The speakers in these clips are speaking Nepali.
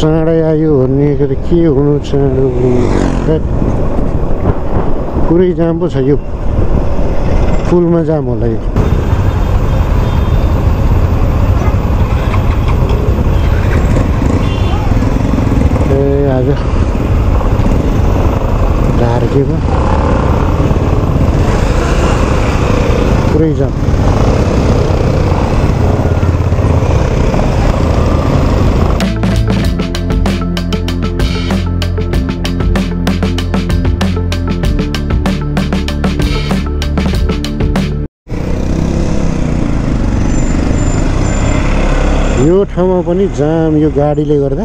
चाँडै आयो भन्ने के हुनु चाँडो पुरै जाम पो छ यो पुलमा जाम होला यो ए आज झार्केमा पुरै जाम यो ठाउँमा पनि जाम यो गाडीले गर्दा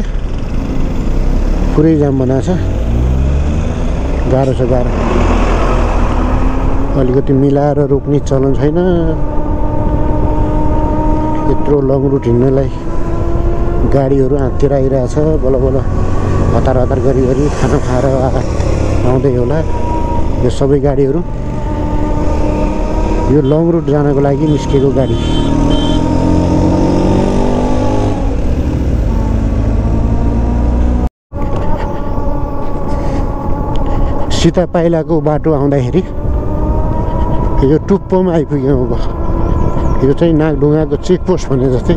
पुरै जाम बनाएको छ गाह्रो छ गाह्रो अलिकति मिलाएर रोक्ने चलन छैन यत्रो लङ रुट हिँड्नलाई गाडीहरू हाततिर आइरहेछ बल्ल बल्ल हतार हतार गरी खाना खाएर आउँदै होला यो सबै गाडीहरू यो लङ रुट जानको लागि निस्केको गाडी सीता पाइलाको बाटो आउँदाखेरि यो टुप्पोमा आइपुग्यौँ अब यो चाहिँ नागढुङ्गाको चेकपोस्ट भने जस्तै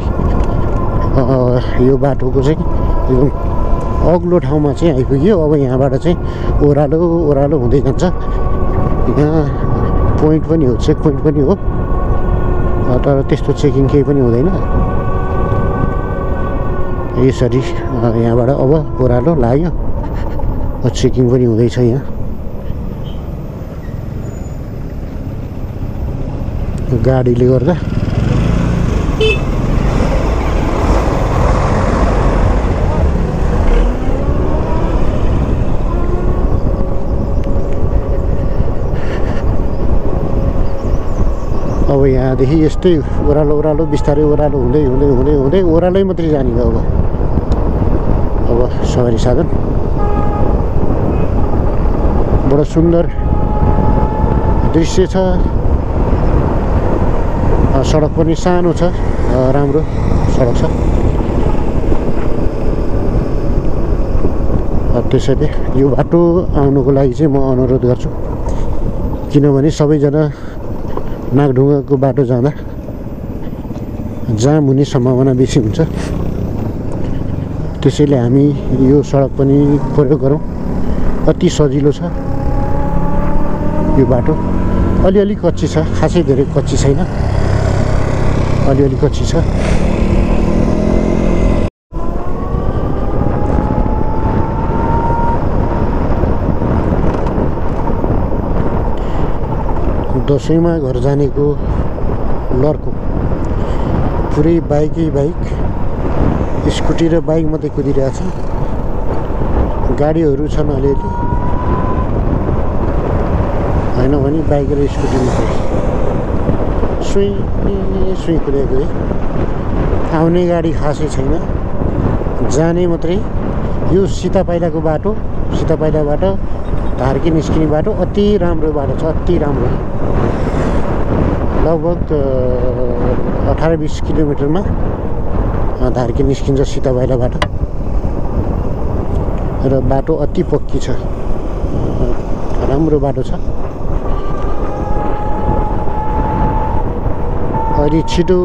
यो बाटोको चाहिँ एकदम अग्लो ठाउँमा चाहिँ आइपुग्यो अब यहाँबाट चाहिँ ओह्रालो ओह्रालो हुँदै जान्छ यहाँ पोइन्ट पनि हो चेक पोइन्ट पनि हो तर त्यस्तो चेकिङ केही पनि हुँदैन यसरी यहाँबाट अब ओह्रालो लाग्यो चेकिङ पनि हुँदैछ यहाँ गाडीले गर्दा अब यहाँदेखि यस्तै ओह्रालो ओह्रालो बिस्तारै ओह्रालो हुँदै हुँदै हुँदै हुँदै ओह्रालै मात्रै जाने हो अब सवारी साधन बडो सुन्दर दृश्य छ सडक पनि सानो छ राम्रो सडक छ त्यसैले यो बाटो आउनुको लागि चाहिँ म अनुरोध गर्छु किनभने सबैजना नागढुङ्गाको बाटो जाँदा जाम हुने सम्भावना बेसी हुन्छ त्यसैले हामी यो सडक पनि प्रयोग गरौँ अति सजिलो छ यो बाटो अलिअलि कच्ची छ खासै धेरै कच्ची छैन अलिअलि कच्ची छ दसैँमा घर जानेको लर्को पुरै बाइकै बाइक स्कुटी र बाइक मात्रै कुदिरहेछ गाडीहरू छन् अलिअलि होइन भने बाइक र स्कुटी मात्रै सुई कुदेको आउने गाडी खासै छैन जाने मात्रै यो सीता पाइलाको बाटो सीता पाइलाबाट धार्की निस्किने बाटो अति राम्रो बाटो छ अति राम्रो लगभग 18-20 किलोमिटरमा धार्की निस्किन्छ सीता पाइलाबाट र बाटो अति पक्की छ राम्रो बाटो छ अहिले छिटो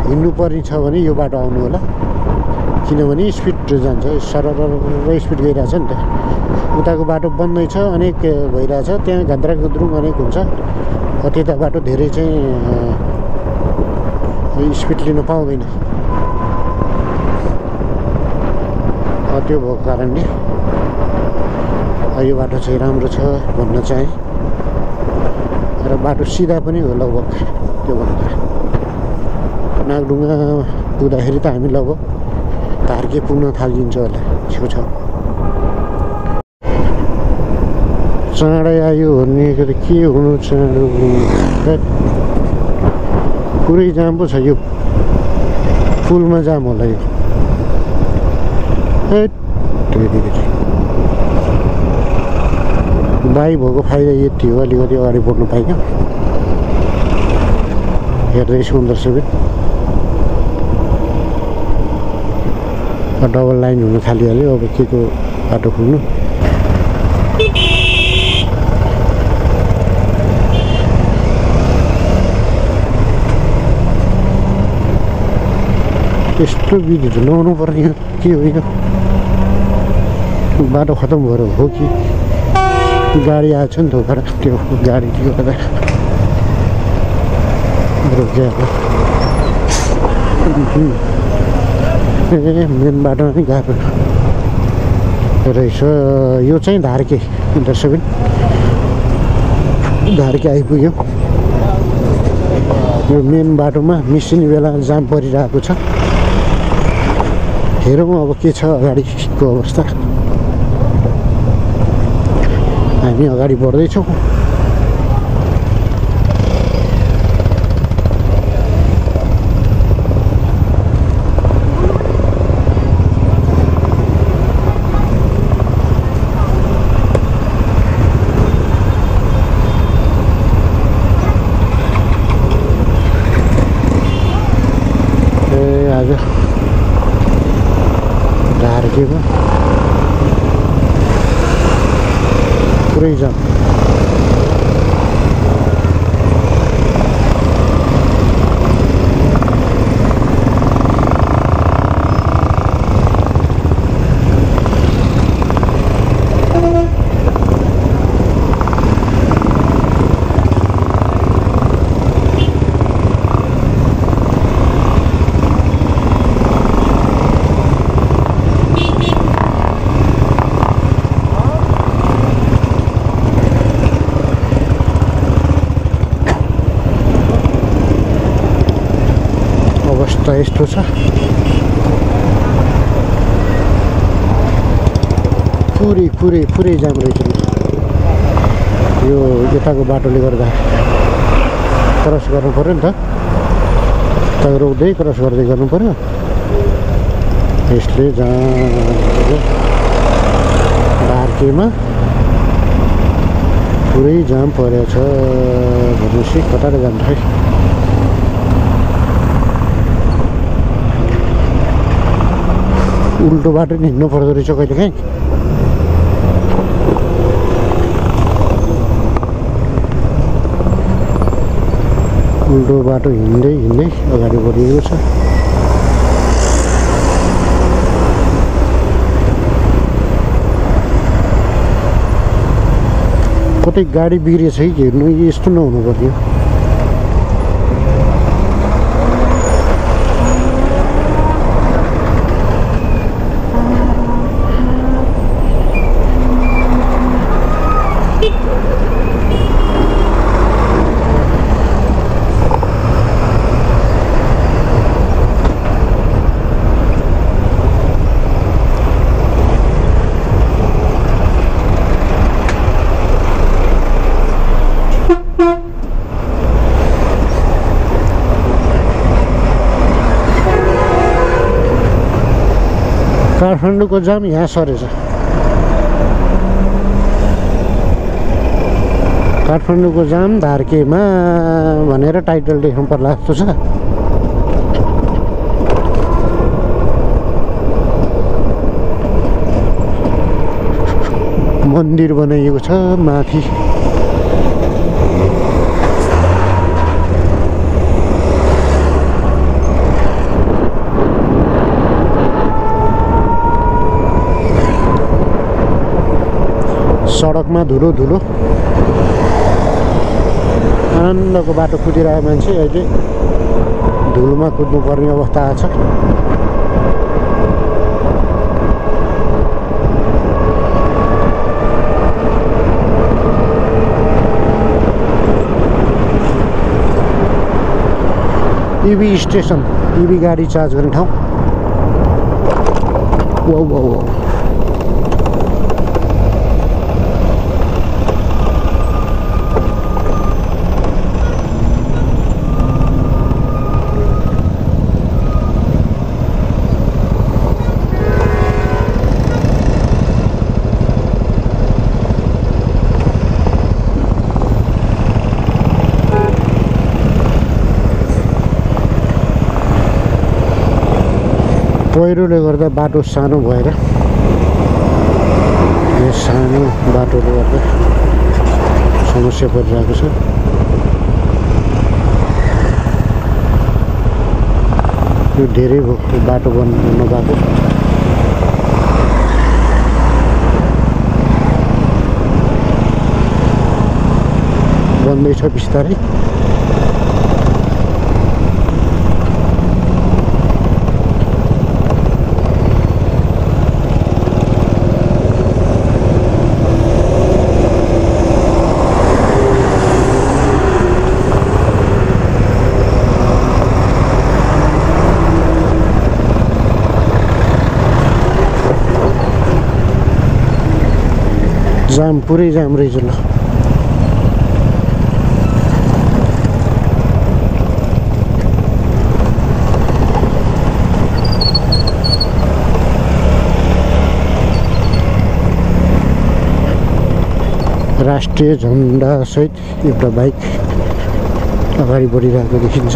हिँड्नु पर्ने छ भने यो बाटो आउनु होला किनभने स्पिड जान्छ सरर स्पिड गइरहेछ नि त उताको बाटो बन्दै छ अनेक भइरहेछ त्यहाँ घान्द्रा गुद्रुङ अनेक हुन्छ त्यता बाटो धेरै चाहिँ स्पिड लिन पाउँदैन त्यो भएको कारणले यो बाटो चाहिँ राम्रो छ भन्न चाहे र बाटो सिधा पनि हो लगभग त्यो भन्दा नागढुङ्गा पुग्दाखेरि त हामी लगभग धार्के पुग्न थालिन्छ होला छेउछाउ चाँडै आयो भन्ने के हुनु चाँडो पुरै जाम पो छ यो पुलमा जाम होला यो बाइक भएको फाइदा यति हो अलिकति अगाडि बढ्नु पाइयो हेर्दै सुन्दर सबै डबल लाइन हुन थालिहाल्यो अब के को बाटो खुल्नु यस्तो विधि त नहुनु पर्ने हो के हो यो बाटो खतम भएर हो कि गाडी आएछ नि त उता त्यो गाडी के गर्दा रोक्यो ए मेन बाटोमा नि गएको रहेछ यो चाहिँ धार्के डस्टबिन धार्के आइपुग्यो यो मेन बाटोमा निस्किने बेला जाम परिरहेको छ हेरौँ अब के छ अगाडिको अवस्था हामी अगाडि बढ्दैछौँ आज धार्केमा पुरै जाम अवस्था यस्तो छ पुरै जाम रहेछ यो यताको बाटोले गर्दा क्रस गर्नु पर्यो नि त यता रोक्दै क्रस गर्दै गर्नु पर्यो यसले धार्केमा पुरै जाम परेछ भनेपछि कता जान्छ है उल्टो बाटो नि हिँड्नु पर्दो रहेछ कहिलेकाहीँ उल्टो बाटो हिँड्दै अगाडि बढिएको छ कतै गाडी बिग्रिएछ कि हेर्नु यस्तो नहुनु पर्यो काठमाडौँको जाम यहाँ सरेछ काठमाडौँको जाम धार्केमा भनेर टाइटल लेख्नु पर्ला जस्तो छ मन्दिर बनाइएको छ माथि सडकमा धुलो आनन्दको बाटो कुदिरहेको मान्छे अहिले धुलोमा कुद्नुपर्ने अवस्था आछ इभी स्टेसन इभी गाडी चार्ज गर्ने ठाउँ वाउ पहिरोले गर्दा बाटो सानो भएर यो सानो बाटोले गर्दा समस्या परिरहेको छ। यो धेरै भयो बाटो बन्नु नभएको। बन्दैछ बिस्तारै। जाम पुरै जाम रहेछ ल। राष्ट्रिय झन्डा सहित एउटा बाइक अगाडि बढिरहेको देखिन्छ।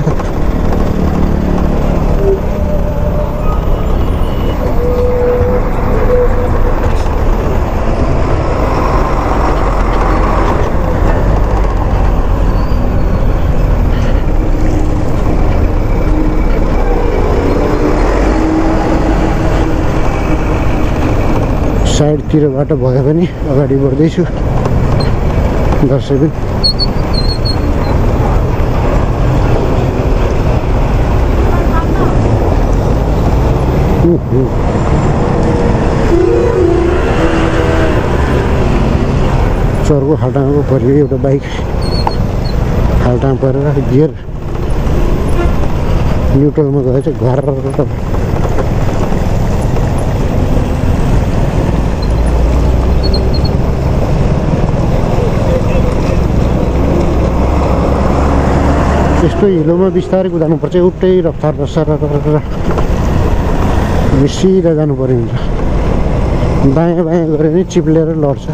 साइडतिरबाट भयो भने अगाडि बढ्दैछु 10 सेकेन्ड। चर्को खाल्टामा पऱ्यो एउटा बाइक। खाल्टामा परेर गियर न्युट्रलमा गएछ घर। यस्तो हिलोमा बिस्तारै कुदाउनुपर्छ। एउटै रफ्तारमा सर सिधा जानु पर्यो हुन्छ। दायाँ बायाँ गऱ्यो भने चिप्लेर लड्छ।